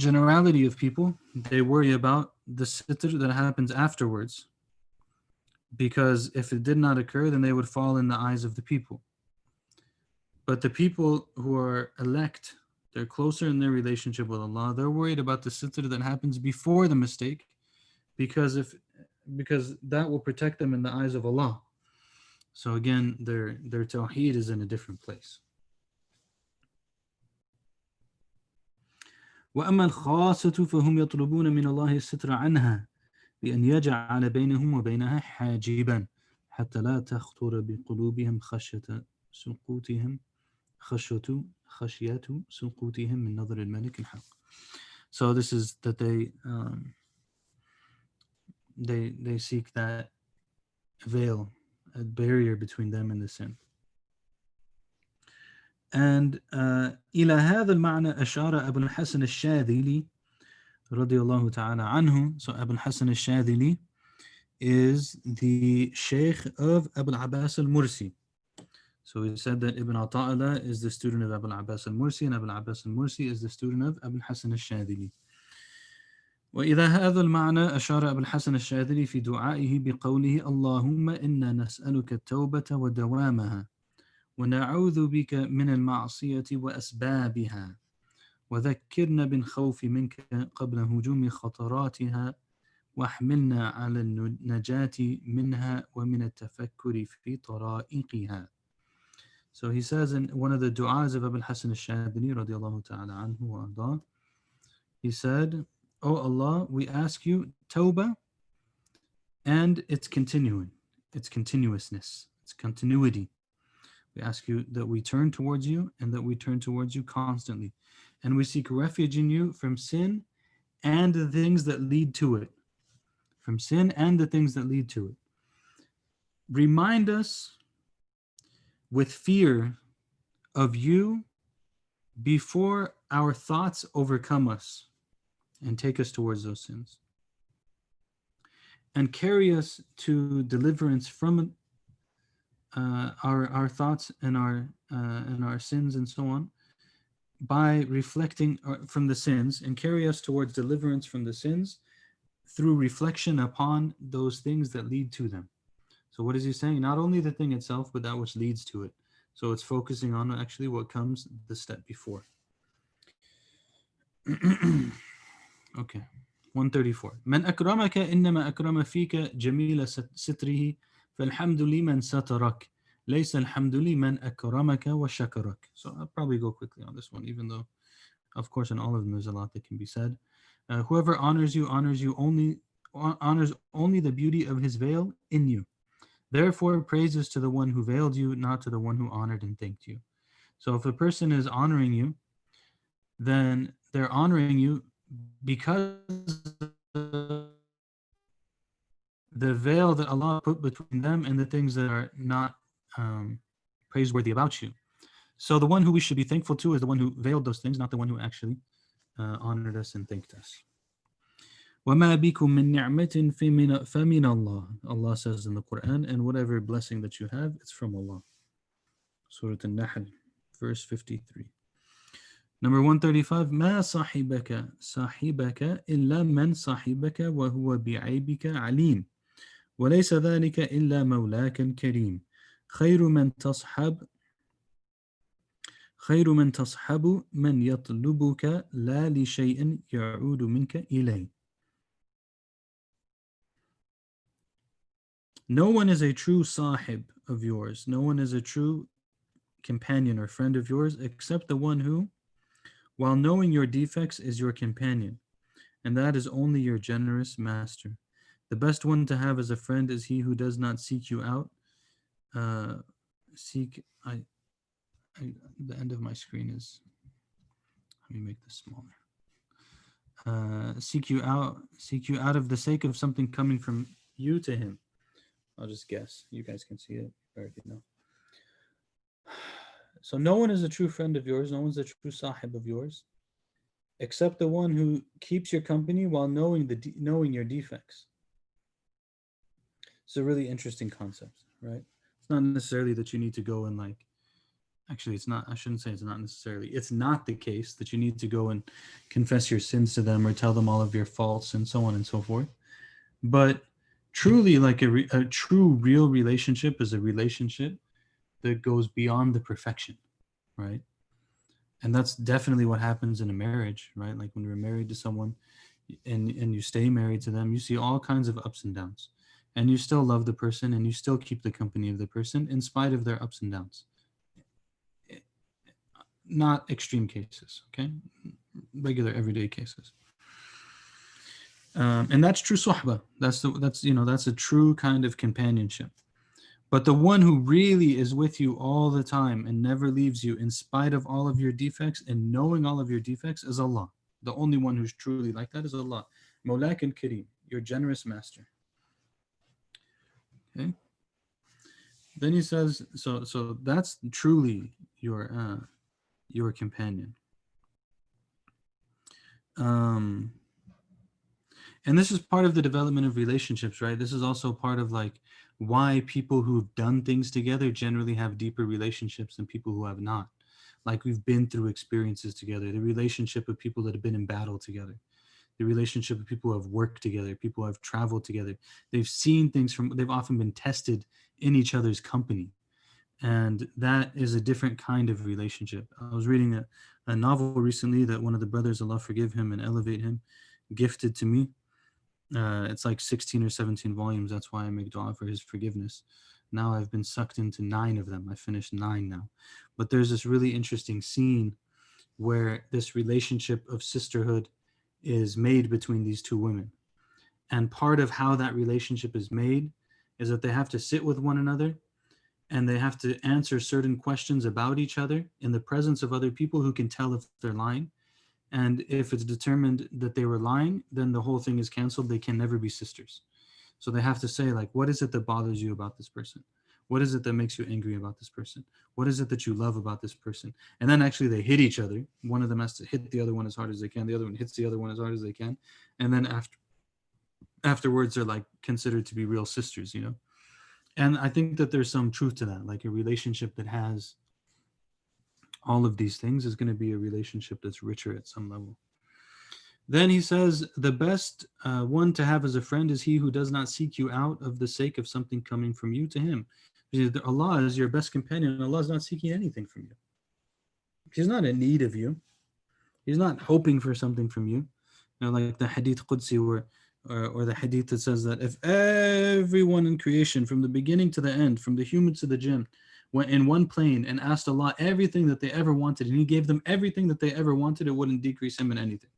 generality of people, they worry about the sitr that happens afterwards, because if it did not occur, then they would fall in the eyes of the people. But the people who are elect, they're closer in their relationship with Allah. They're worried about the sitr that happens before the mistake, because that will protect them in the eyes of Allah. So again, their tawheed is in a different place. وأما الخاصة فهم يطلبون من الله الستر عنها بأن يجعل بينهم وبينها حاجبا حتى لا تخطر بقلوبهم خشية سقوطهم من نظر الملك الحق. So this is that they seek that veil, a barrier between them and the sin. And إلى هذا المعنى أشار أبو الحسن الشاذلي رضي الله تعالى عنه. So Abu al-Hasan al-Shadhili is the Shaykh of Abu al-Abbas al-Mursi. So he said that Ibn Ataillah is the student of Abu al-Abbas al-Mursi, and Abu al-Abbas al-Mursi is the student of Abu al-Hasan al-Shadhili. وإذا هذا المعنى أشار أبو الحسن الشاذلي في دعائه بقوله اللهم إنا نسألك التوبة ودوامها ونعوذ بك من المعصية وأسبابها وذكرنا بالخوف منك قبل هجوم خطراتها واحملنا على النجاة منها ومن التفكر في طرائقها. So he says in one of the du'as of Abu al-Hasan al-Shadhili radiallahu ta'ala anhu wa ardah, he said, "O Allah, we ask you tawbah and its continuing, its continuousness, its continuity. We ask you that we turn towards you and that we turn towards you constantly. And we seek refuge in you from sin and the things that lead to it. From sin and the things that lead to it. Remind us with fear of you before our thoughts overcome us and take us towards those sins. And carry us to deliverance from our thoughts and our sins and so on, by reflecting from the sins, and carry us towards deliverance from the sins through reflection upon those things that lead to them." So what is he saying? Not only the thing itself, but that which leads to it. So it's focusing on actually what comes the step before. Okay. 134. من أكرمك إنما أكرم فيك جميل ستره فالحمد لمن سترك ليس الحمد لمن أكرمك وشكرك. So I'll probably go quickly on this one, even though, of course, in all of them there's a lot that can be said. Whoever honors you honors only the beauty of his veil in you. Therefore, praises to the one who veiled you, not to the one who honored and thanked you. So if a person is honoring you, then they're honoring you because of the veil that Allah put between them and the things that are not praiseworthy about you. So the one who we should be thankful to is the one who veiled those things, not the one who actually honored us and thanked us. وَمَا بِكُم مِّن نِعْمَةٍ فَمِنَ اللَّهِ. Allah says in the Quran, and whatever blessing that you have, it's from Allah. Surah An-Nahl, verse 53. Number 135. مَا صَاحِبَكَ إِلَّا مَنْ صَاحِبَكَ وَهُوَ بِعَيْبِكَ عَلِيمٌ وَلَيْسَ ذَلِكَ إِلَّا مَوْلَاكَ كَرِيمٌ خَيْرُ مَنْ تَصْحَبُ مَنْ يَطْلُبُكَ لَا لِشَيْءٍ يَعُودُ مِنْكَ إِلَيْهِ. No one is a true sahib of yours. No one is a true companion or friend of yours except the one who, while knowing your defects, is your companion. And that is only your generous master. The best one to have as a friend is he who does not seek you out. The end of my screen is, let me make this smaller. Seek you out of the sake of something coming from you to him. I'll just guess. You guys can see it. I already know. So no one is a true friend of yours. No one's a true sahib of yours, except the one who keeps your company while knowing your defects. It's a really interesting concept, right? It's not necessarily that you need to go and Actually, it's not, I shouldn't say it's not necessarily, it's not the case that you need to go and confess your sins to them or tell them all of your faults and so on and so forth. But truly, like a true, real relationship is a relationship that goes beyond the perfection, right? And that's definitely what happens in a marriage, right? Like when you're married to someone and you stay married to them, you see all kinds of ups and downs. And you still love the person and you still keep the company of the person in spite of their ups and downs. Not extreme cases, okay? Regular everyday cases. And that's true suhbah. That's a true kind of companionship. But the one who really is with you all the time and never leaves you in spite of all of your defects and knowing all of your defects is Allah. The only one who's truly like that is Allah. Mawlak and Kareem, your generous master. Okay. Then he says, so that's truly your companion. And this is part of the development of relationships, right? This is also part of like why people who've done things together generally have deeper relationships than people who have not. Like we've been through experiences together, the relationship of people that have been in battle together, the relationship of people who have worked together, people who have traveled together. They've seen things they've often been tested in each other's company. And that is a different kind of relationship. I was reading a novel recently that one of the brothers, Allah forgive him and elevate him, gifted to me. It's like 16 or 17 volumes. That's why I make dua for his forgiveness. Now I've been sucked into 9 of them. I finished 9 now. But there's this really interesting scene where this relationship of sisterhood is made between these two women. And part of how that relationship is made is that they have to sit with one another and they have to answer certain questions about each other in the presence of other people who can tell if they're lying. And if it's determined that they were lying, then the whole thing is canceled. They can never be sisters. So they have to say, like, what is it that bothers you about this person? What is it that makes you angry about this person? What is it that you love about this person? And then actually they hit each other. One of them has to hit the other one as hard as they can. The other one hits the other one as hard as they can. And then afterwards they're like considered to be real sisters, you know? And I think that there's some truth to that. Like a relationship that has all of these things is going to be a relationship that's richer at some level. Then he says, the best one to have as a friend is he who does not seek you out of the sake of something coming from you to him. Because Allah is your best companion, and Allah is not seeking anything from you. He's not in need of you. He's not hoping for something from you. You know, like the Hadith Qudsi or the Hadith that says that if everyone in creation, from the beginning to the end, from the human to the jinn, went in one plane and asked Allah everything that they ever wanted, and He gave them everything that they ever wanted, it wouldn't decrease Him in anything.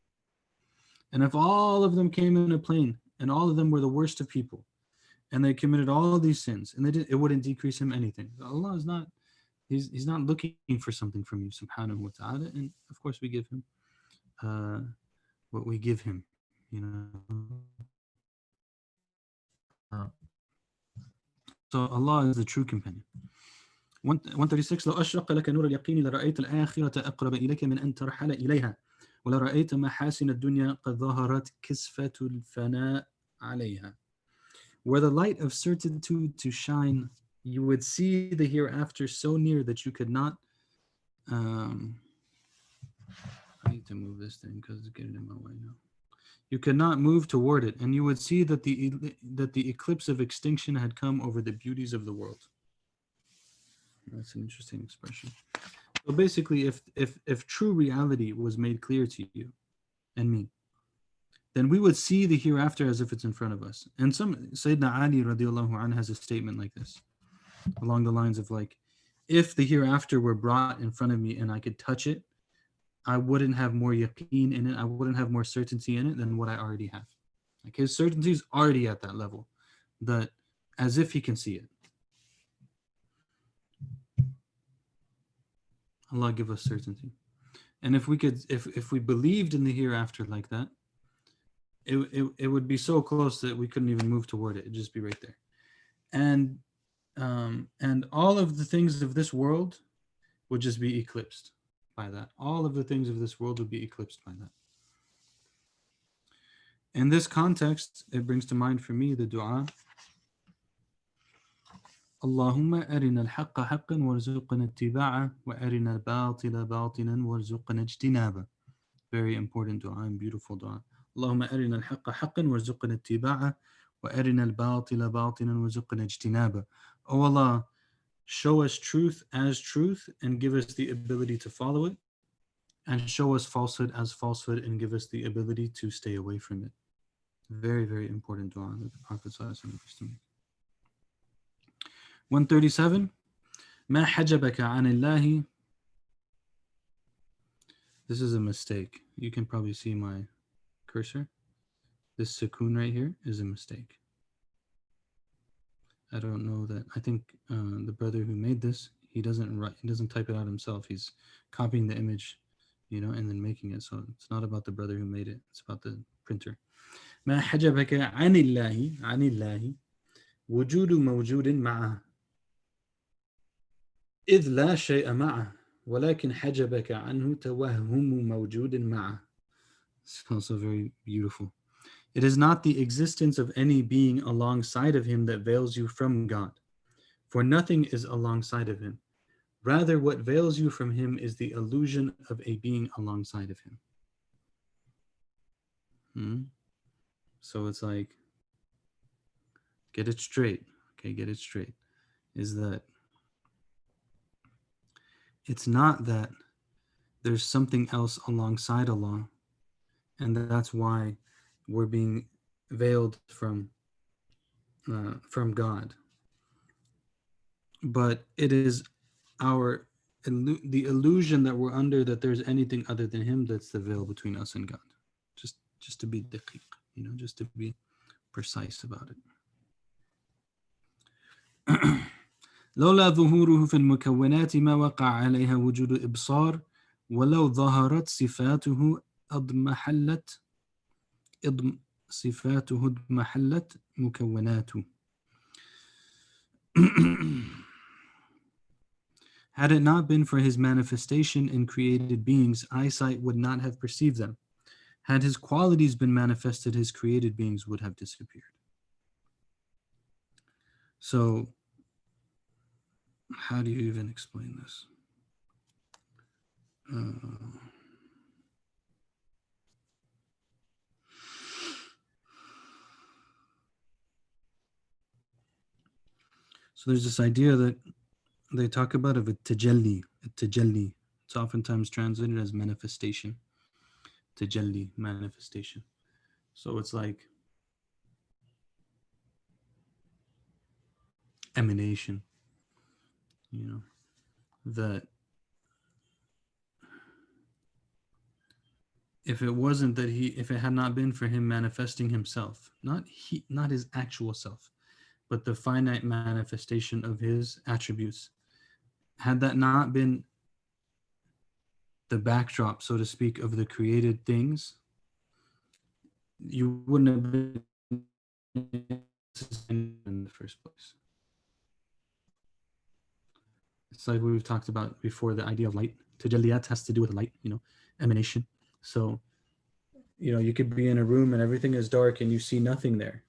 And if all of them came in a plane and all of them were the worst of people and they committed all of these sins and it wouldn't decrease him anything. Allah is not, he's not looking for something from you, subhanahu wa ta'ala. And of course we give him what we give him, you know. So Allah is the true companion. 136 لو أشرق لك نور اليقين لرأيت الآخرة أقرب إليك من أن ترحل إليها ولرأيت محاسن الدنيا قد ظهرت كسفة الفناء عليها. Were the light of certitude to shine, you would see the hereafter so near that you could not. I need to move this thing because it's getting in my way now. You could not move toward it, and you would see that the eclipse of extinction had come over the beauties of the world. That's an interesting expression. So basically, if true reality was made clear to you and me, then we would see the hereafter as if it's in front of us. And Sayyidina Ali radiallahu anhu has a statement like this, along the lines of like, if the hereafter were brought in front of me and I could touch it, I wouldn't have more yaqeen in it, I wouldn't have more certainty in it than what I already have. Like his certainty is already at that level, that as if he can see it. Allah give us certainty. And if we could, if we believed in the hereafter like that, it would be so close that we couldn't even move toward it. It'd just be right there. And all of the things of this world would just be eclipsed by that. All of the things of this world would be eclipsed by that. In this context, it brings to mind for me the dua اللهم أرنا الحق حقا وارزقنا اتباعه وأرنا الباطل باطلا وارزقنا اجتنابه. Very important dua and beautiful dua. اللهم أرنا الحق حقا وارزقنا اتباعه وأرنا الباطل باطلا وارزقنا اجتنابه. O Allah, show us truth as truth and give us the ability to follow it, and show us falsehood as falsehood and give us the ability to stay away from it. Very, very important dua that the Prophet used to make. 137. ما حجبك عن الله. This is a mistake. You can probably see my cursor. This sukoon right here is a mistake. I don't know that. I think the brother who made this, he doesn't type it out himself. He's copying the image, and then making it. So it's not about the brother who made it. It's about the printer. ما حجبك عن الله وجود موجود معه إذ لا شيء معه ولكن حجبك عنه توهم موجود معه. It's also very beautiful. It is not the existence of any being alongside of him that veils you from God, for nothing is alongside of him. Rather, what veils you from him is the illusion of a being alongside of him. So it's like, get it straight. Okay, get it straight. Is that it's not that there's something else alongside Allah, and that's why we're being veiled from God. But it is the illusion that we're under that there's anything other than him that's the veil between us and God. Just to be daqiq, just to be precise about it. لولا ظهوره في المكونات ما وقع عليها وجود إبصار ولو ظهرت صفاته اضمحلت مكوناته. Had it not been for his manifestation in created beings, eyesight would not have perceived them. Had his qualities been manifested, his created beings would have disappeared. So, how do you even explain this? So there's this idea that they talk about of a tajalli. It's oftentimes translated as manifestation. Tajalli, manifestation. So it's like emanation, that if it had not been for him manifesting himself, not his actual self, but the finite manifestation of his attributes, had that not been the backdrop, so to speak, of the created things, you wouldn't have been in the first place. It's like we've talked about before, the idea of light. Tajalliyat has to do with light, emanation. So, you could be in a room and everything is dark and you see nothing there.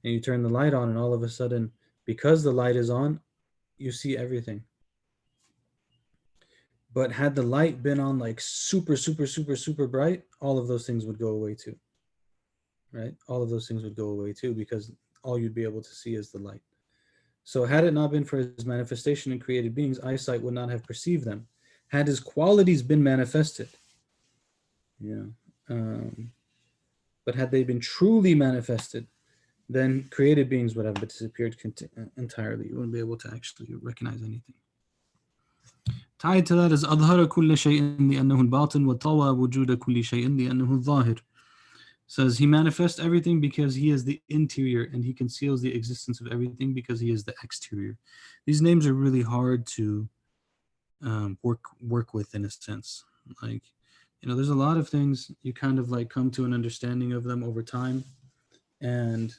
And you turn the light on and all of a sudden, because the light is on, you see everything. But had the light been on like super, super, super, super bright, all of those things would go away too. Right? All of those things would go away too, because all you'd be able to see is the light. So had it not been for his manifestation in created beings, eyesight would not have perceived them. Had his qualities been manifested, but had they been truly manifested, then created beings would have disappeared entirely. You wouldn't be able to actually recognize anything. Tied to that is أظهر كل شيء لأنه الباطن وطوى وجود كل شيء لأنه الظاهر. Says he manifests everything because he is the interior, and he conceals the existence of everything because he is the exterior. These names are really hard to work with, in a sense. Like, there's a lot of things you kind of like come to an understanding of them over time, and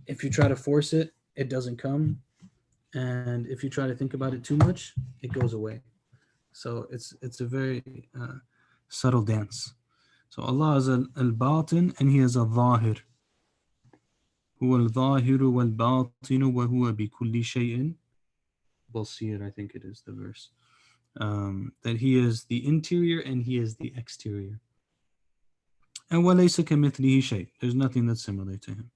if you try to force it, it doesn't come, and if you try to think about it too much, it goes away. So it's a very subtle dance. So Allah is al-Batin and he is al-Zahir. هو الظاهر والباطن وهو بكل شيء بصير. I think it is the verse. That he is the interior and he is the exterior. And وَلَيْسَ كَمِثْلِهِ شَيْءٍ. There's nothing that's similar to him.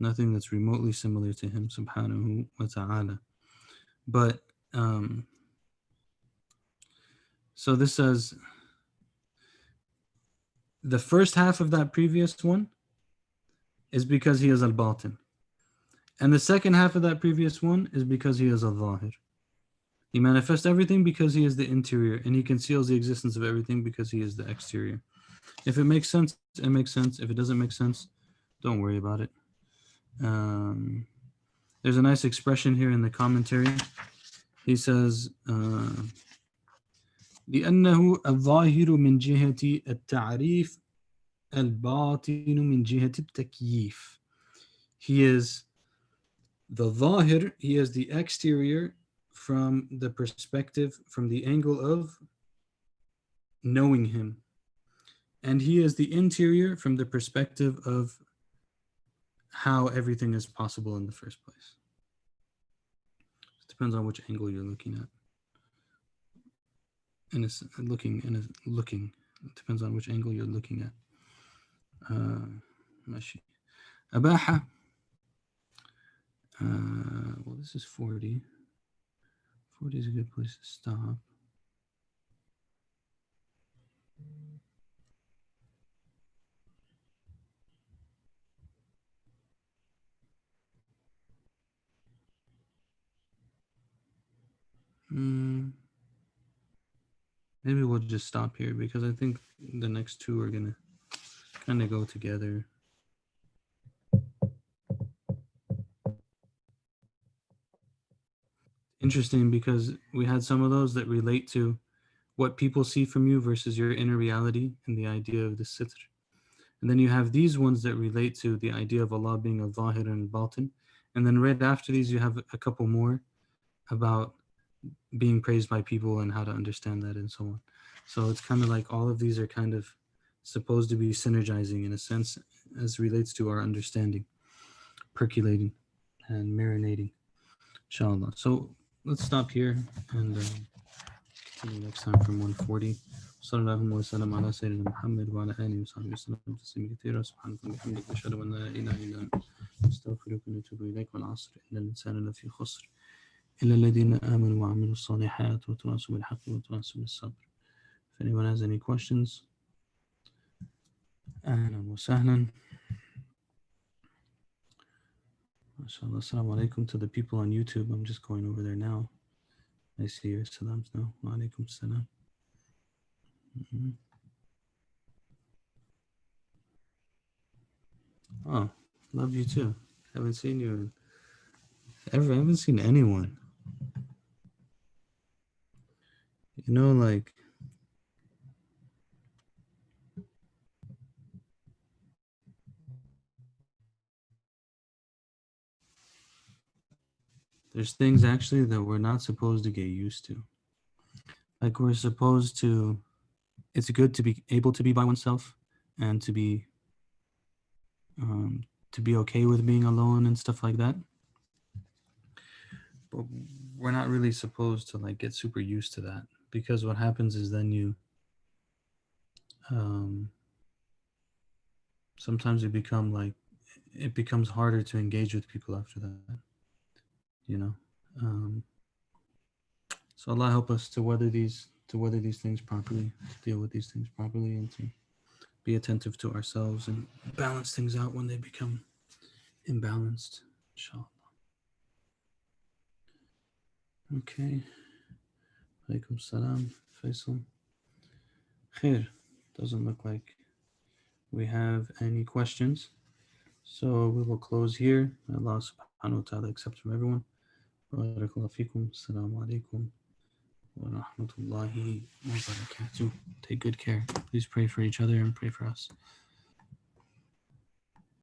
Nothing that's remotely similar to him, subhanahu wa ta'ala. But, so this says, the first half of that previous one is because he is al-batin. And the second half of that previous one is because he is al-zahir. He manifests everything because he is the interior, and he conceals the existence of everything because he is the exterior. If it makes sense, it makes sense. If it doesn't make sense, don't worry about it. There's a nice expression here in the commentary. He says, لأنه الظاهر من جهة التعريف الباطن من جهة التكييف. He is the ظاهر, he is the exterior from the perspective, from the angle of knowing him. And he is the interior from the perspective of how everything is possible in the first place. It depends on which angle you're looking at. And it's looking. It depends on which angle you're looking at. ماشي. أباحة. Well, this is 40. 40 is a good place to stop. Maybe we'll just stop here because I think the next two are gonna kind of go together. Interesting, because we had some of those that relate to what people see from you versus your inner reality and the idea of the sitr. And then you have these ones that relate to the idea of Allah being a zahir and batin. And then right after these, you have a couple more about being praised by people and how to understand that and so on. So it's kind of like all of these are kind of supposed to be synergizing in a sense as relates to our understanding, percolating and marinating, inshallah. So let's stop here and continue next time from 140. صلى الله وسلم على سيدنا محمد وعلى آله وصحبه وسلم تسليما كثيرا سبحانك وبحمدك نشهد أن لا إله إلا أنت نستغفرك ونتوب إليك والعصر إن الإنسان لفي خسر إلا الذين آمنوا وعملوا الصالحات وتواصوا بالحق وتواصوا بالصبر. If anyone has any questions, أهلا وسهلا. MashaAllah. Assalamu alaikum to the people on YouTube. I'm just going over there now. I see your salams now. Wa alaikum salam. Oh, love you too. Haven't seen you ever. I haven't seen anyone. You know, like, there's things actually that we're not supposed to get used to. Like, we're supposed to, it's good to be able to be by oneself and to be okay with being alone and stuff like that. But we're not really supposed to like get super used to that, because what happens is then you sometimes it becomes harder to engage with people after that, you know. So Allah help us to weather these things properly, to deal with these things properly, and to be attentive to ourselves and balance things out when they become imbalanced, inshallah. Okay. Alaikum salam, Faisal. Khair. Doesn't look like we have any questions. So we will close here. Allah subhanahu wa ta'ala accept from everyone. Barakallahu feekum. Assalamu alaikum wa rahmatullahi wa barakatuh. Take good care. Please pray for each other and pray for us.